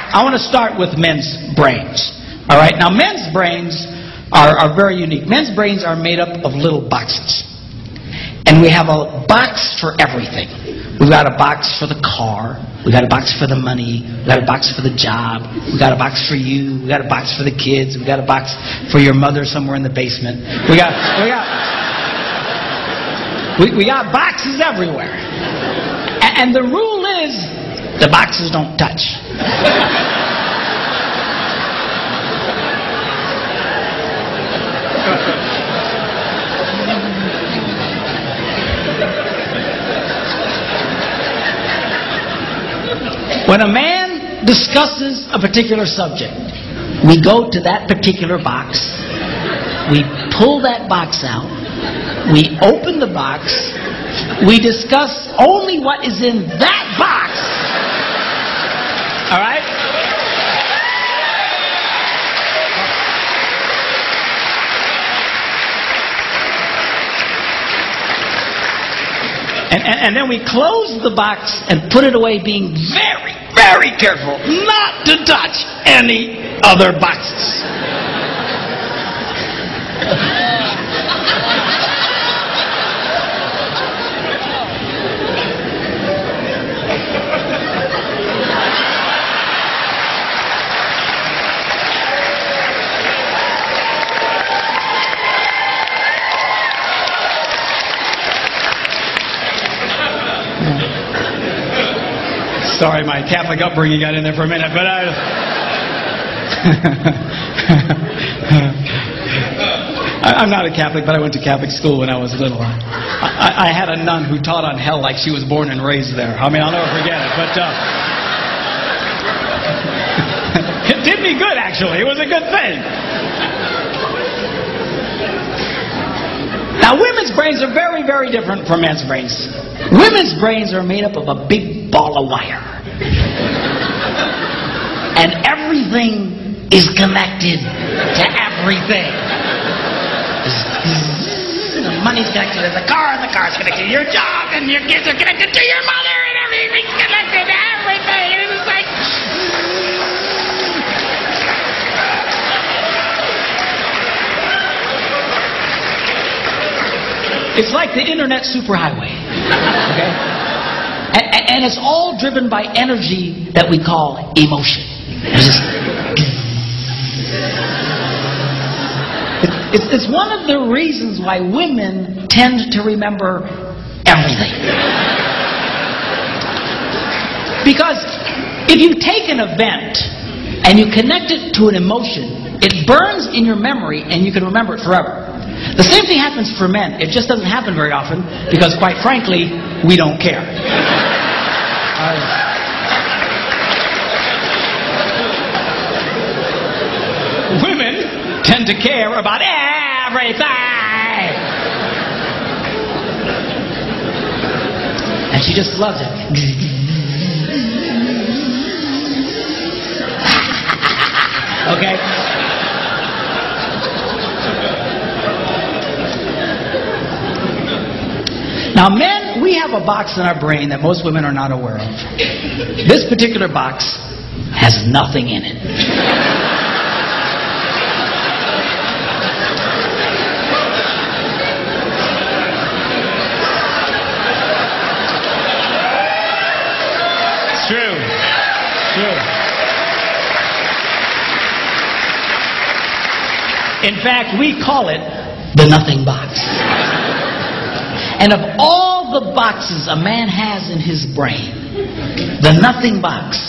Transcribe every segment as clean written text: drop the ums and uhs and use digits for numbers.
I want to start with men's brains. All right. Now, men's brains are very unique. Men's brains are made up of little boxes. And we have a box for everything. We've got a box for the car. We've got a box for the money. We've got a box for the job. We've got a box for you. We've got a box for the kids. We've got a box for your mother somewhere in the basement. We got boxes everywhere. And the rule is, the boxes don't touch. When a man discusses a particular subject, we go to that particular box, we pull that box out, we open the box, we discuss only what is in that box. All right? And then we close the box and put it away, being very, very careful not to touch any other boxes. Sorry, my Catholic upbringing got in there for a minute, but I'm not a Catholic, but I went to Catholic school when I was little. I had a nun who taught on hell like she was born and raised there. I mean, I'll never forget it, but it did me good, actually. It was a good thing. Now, women's brains are very, very different from men's brains. Women's brains are made up of a big ball of wire. And everything is connected to everything. The money's connected to the car, and the car's connected to your job, and your kids are connected to your mother, and everything's connected to everything. And it's like... It's like the internet superhighway. Okay? And it's all driven by energy that we call emotion. It's one of the reasons why women tend to remember everything. Because if you take an event and you connect it to an emotion, it burns in your memory and you can remember it forever. The same thing happens for men. It just doesn't happen very often because, quite frankly, we don't care. Women tend to care about everything. And she just loves it. Okay? Now, men, we have a box in our brain that most women are not aware of. This particular box has nothing in it. It's true. It's true. In fact, we call it the nothing box. And of all the boxes a man has in his brain, the nothing box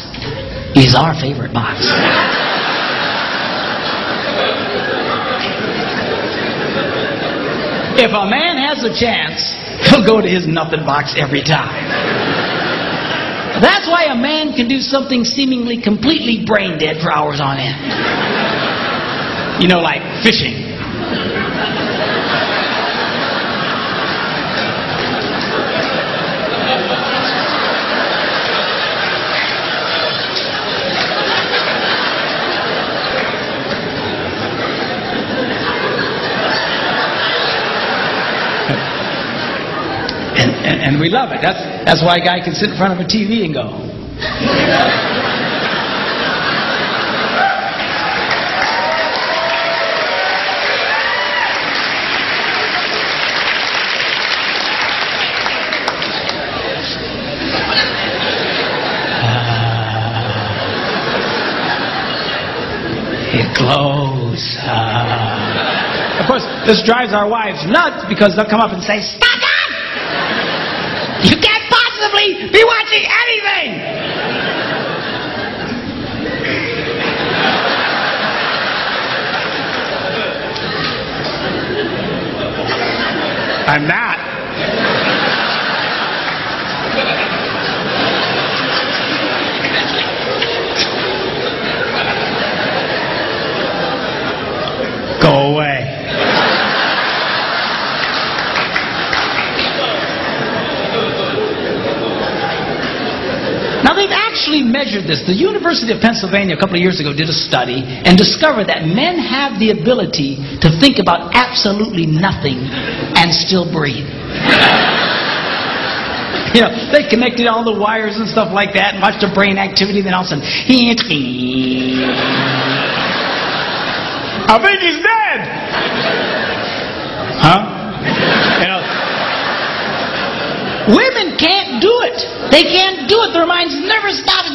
is our favorite box. If a man has a chance, he'll go to his nothing box every time. That's why a man can do something seemingly completely brain dead for hours on end. You know, like fishing. And we love it. That's why a guy can sit in front of a TV and go. get close. Of course, this drives our wives nuts because they'll come up and say, "Stop that! You can't possibly be watching anything!" I'm not. Go away. Now they've actually measured this. The University of Pennsylvania a couple of years ago did a study and discovered that men have the ability to think about absolutely nothing and still breathe. You know, they connected all the wires and stuff like that and watched the brain activity, then all of a sudden, I think he's dead. Huh? You know, women can't do it. They can't do it. Their minds never stop.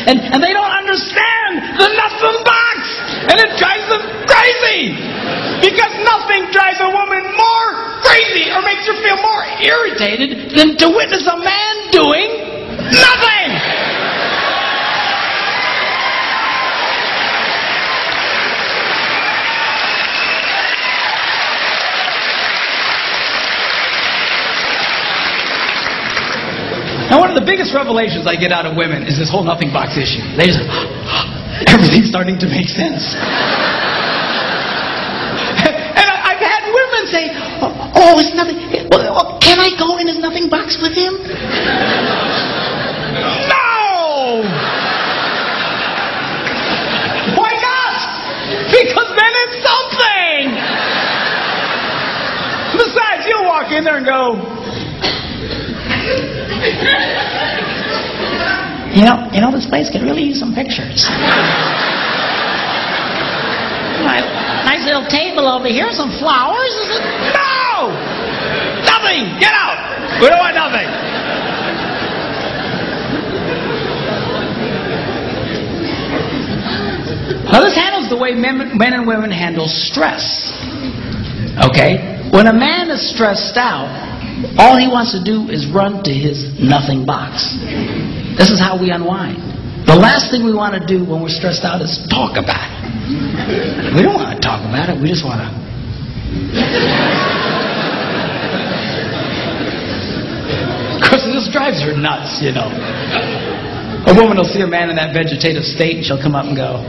And they don't understand the nuts and bolts. And it drives them crazy. Because nothing drives a woman more crazy or makes her feel more irritated than to witness a man doing nothing. Now, one of the biggest revelations I get out of women is this whole nothing box issue. They just, everything's starting to make sense. And I've had women say, "Oh, it's nothing. Can I go in his nothing box with him?" No! Why not? Because then it's something. Besides, you'll walk in there and go, You know, this place could really use some pictures. Nice little table over here, some flowers. No! Nothing! Get out! We don't want nothing. Now this handles the way men and women handle stress. Okay? When a man is stressed out, all he wants to do is run to his nothing box. This is how we unwind. The last thing we want to do when we're stressed out is talk about it. We don't want to talk about it. We just want to... Of course, this drives her nuts, you know. A woman will see a man in that vegetative state and she'll come up and go,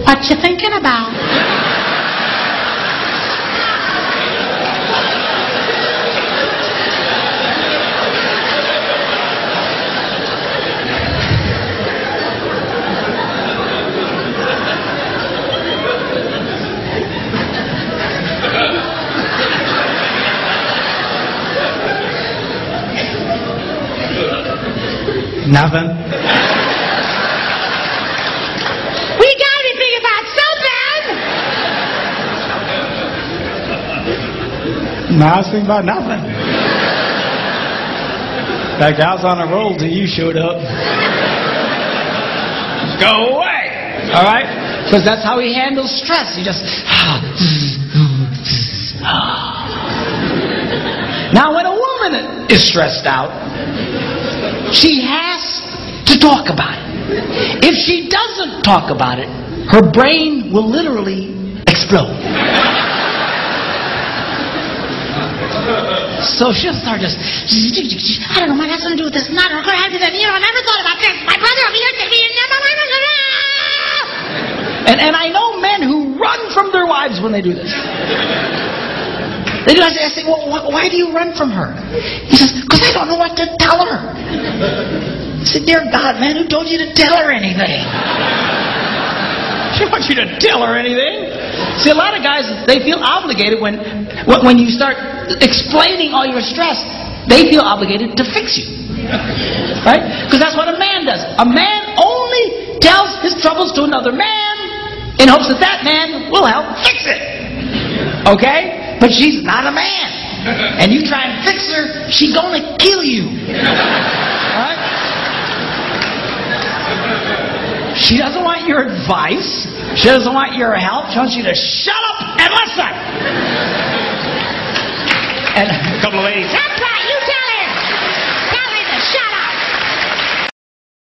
"What you thinking about?" Nothing. We gotta be thinking about something. No, I was thinking about nothing. In fact, I was on a roll till you showed up. Go away. All right? Because that's how he handles stress. He just... Now, when a woman is stressed out, she has to talk about it. If she doesn't talk about it, her brain will literally explode. So she'll start just, I don't know what has something to do with this. Not going to have to do that. You know, I never thought about this. My brother over here said, and I know men who run from their wives when they do this. They do. I say, well, why do you run from her? He says, because I don't know what to tell her. I said, dear God, man, who told you to tell her anything? She wants you to tell her anything. See, a lot of guys, they feel obligated when you start explaining all your stress, they feel obligated to fix you. Right? Because that's what a man does. A man only tells his troubles to another man in hopes that that man will help fix it. Okay? But she's not a man. and you try and fix her, she's gonna kill you. Right? She doesn't want your advice. She doesn't want your help. She wants you to shut up and listen. And A couple of ladies. That's right. You